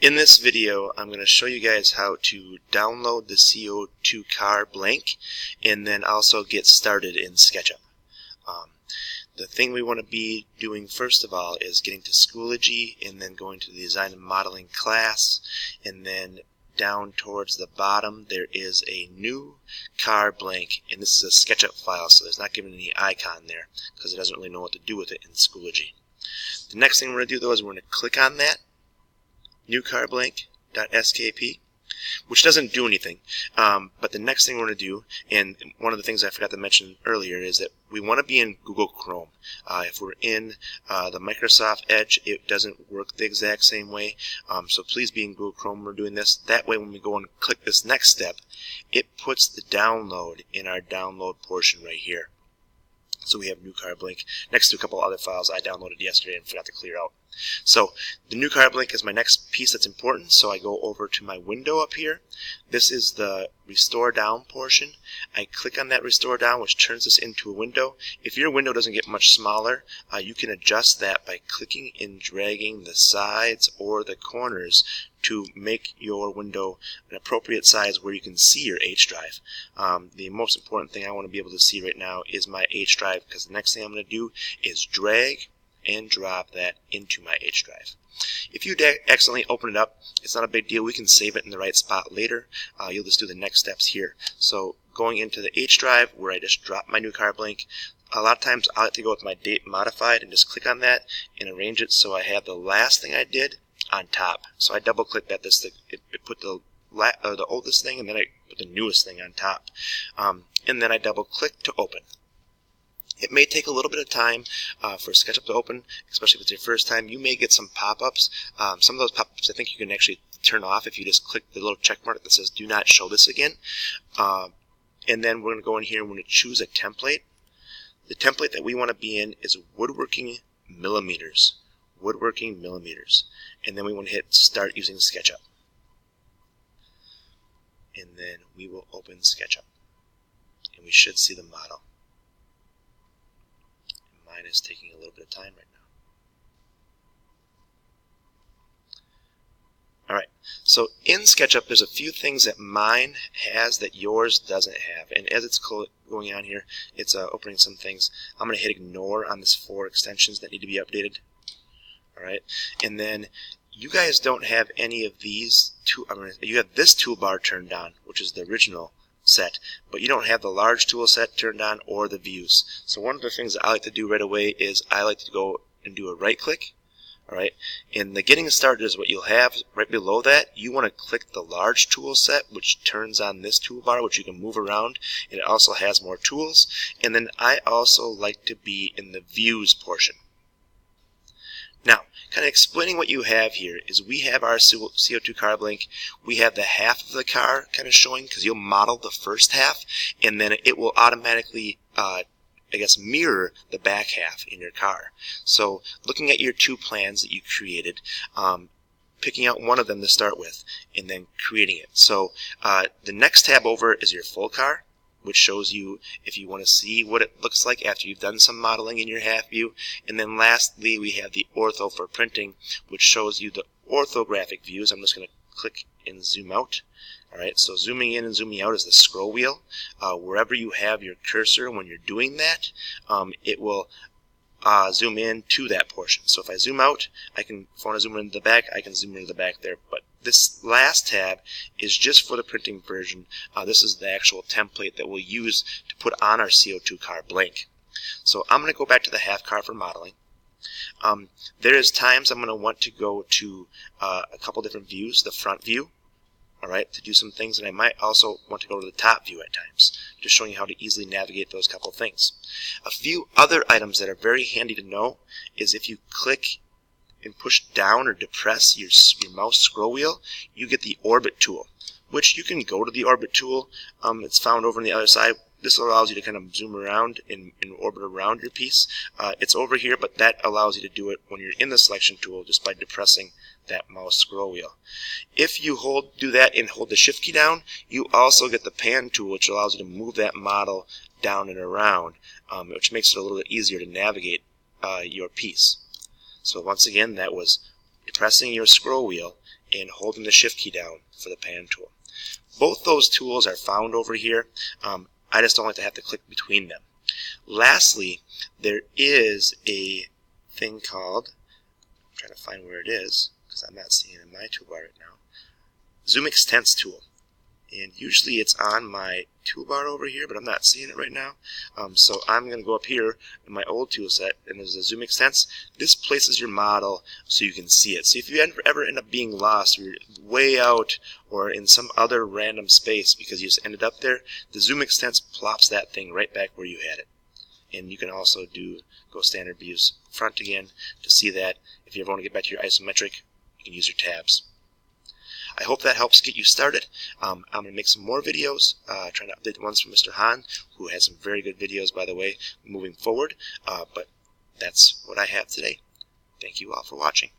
In this video, I'm going to show you guys how to download the CO2 car blank and then also get started in SketchUp. The thing we want to be doing first of all is getting to Schoology and then going to the Design and Modeling class, and then down towards the bottom there is a new car blank, and this is a SketchUp file, so there's not given any icon there because it doesn't really know what to do with it in Schoology. The next thing we're going to do though is we're going to click on that new car blank.skp, which doesn't do anything, but the next thing we're going to do, and one of the things I forgot to mention earlier, is that we want to be in Google Chrome. If we're in the Microsoft Edge, it doesn't work the exact same way, so please be in Google Chrome when we're doing this. That way when we go and click this next step, it puts the download in our download portion right here. So we have new car blank next to a couple other files I downloaded yesterday and forgot to clear out. So the new car blank is my next piece that's important, so I go over to my window up here. This is the restore down portion. I click on that restore down, which turns this into a window. If your window doesn't get much smaller, you can adjust that by clicking and dragging the sides or the corners to make your window an appropriate size where you can see your H drive. The most important thing I want to be able to see right now is my H drive, because the next thing I'm going to do is drag and drop that into my H drive. If you accidentally open it up, it's not a big deal. We can save it in the right spot later. You'll just do the next steps here. So going into the H drive where I just drop my new car blank, a lot of times I like to go with my date modified and just click on that and arrange it so I have the last thing I did on top. So I double click that, it put the oldest thing, and then I put the newest thing on top. And then I double click to open. It may take a little bit of time for SketchUp to open, especially if it's your first time. You may get some pop-ups. Some of those pop-ups I think you can actually turn off if you just click the little check mark that says do not show this again. And then we're going to go in here and we're going to choose a template. The template that we want to be in is woodworking millimeters. Woodworking millimeters. And then we want to hit start using SketchUp. And then we will open SketchUp. And we should see the model. Mine is taking a little bit of time right now. Alright, so in SketchUp there's a few things that mine has that yours doesn't have, and as it's going on here, it's opening some things. I'm going to hit ignore on this 4 extensions that need to be updated. Alright, and then you guys don't have any of these you have this toolbar turned on, which is the original set, but you don't have the large tool set turned on or the views. So one of the things that I like to do right away is I like to go and do a right click. Alright, and the getting started is what you'll have right below that. You want to click the large tool set, which turns on this toolbar, which you can move around, and it also has more tools. And then I also like to be in the views portion. Now, kind of explaining what you have here is we have our CO2 car blank. We have the half of the car kind of showing because you'll model the first half, and then it will automatically mirror the back half in your car. So looking at your 2 plans that you created, picking out one of them to start with, and then creating it. So the next tab over is your full car, which shows you if you want to see what it looks like after you've done some modeling in your half view. And then lastly, we have the ortho for printing, which shows you the orthographic views. I'm just going to click and zoom out. Alright, so zooming in and zooming out is the scroll wheel. Wherever you have your cursor when you're doing that, it will zoom in to that portion. So if I zoom out, if I want to zoom into the back, I can zoom into the back there. But this last tab is just for the printing version. This is the actual template that we'll use to put on our CO2 car blank. So I'm going to go back to the half car for modeling. There is times I'm going to want to go to a couple different views, the front view, alright, to do some things, and I might also want to go to the top view at times, just showing you how to easily navigate those couple things. A few other items that are very handy to know is if you click and push down or depress your mouse scroll wheel, you get the orbit tool, which you can go to the orbit tool. It's found over on the other side. This allows you to kind of zoom around and orbit around your piece. It's over here, but that allows you to do it when you're in the selection tool just by depressing that mouse scroll wheel. If you do that and hold the shift key down, you also get the pan tool, which allows you to move that model down and around, which makes it a little bit easier to navigate your piece. So once again, that was depressing your scroll wheel and holding the shift key down for the pan tool. Both those tools are found over here. I just don't like to have to click between them. Lastly, there is a thing called, I'm trying to find where it is because I'm not seeing it in my toolbar right now, Zoom Extents tool. And usually it's on my toolbar over here, but I'm not seeing it right now. So I'm going to go up here in my old tool set, and there's a Zoom Extents. This places your model so you can see it. So if you ever end up being lost, or you're way out, or in some other random space because you just ended up there, the Zoom Extents plops that thing right back where you had it. And you can also go standard views front again to see that. If you ever want to get back to your isometric, you can use your tabs. I hope that helps get you started. I'm going to make some more videos, trying to update the ones from Mr. Han, who has some very good videos, by the way, moving forward. But that's what I have today. Thank you all for watching.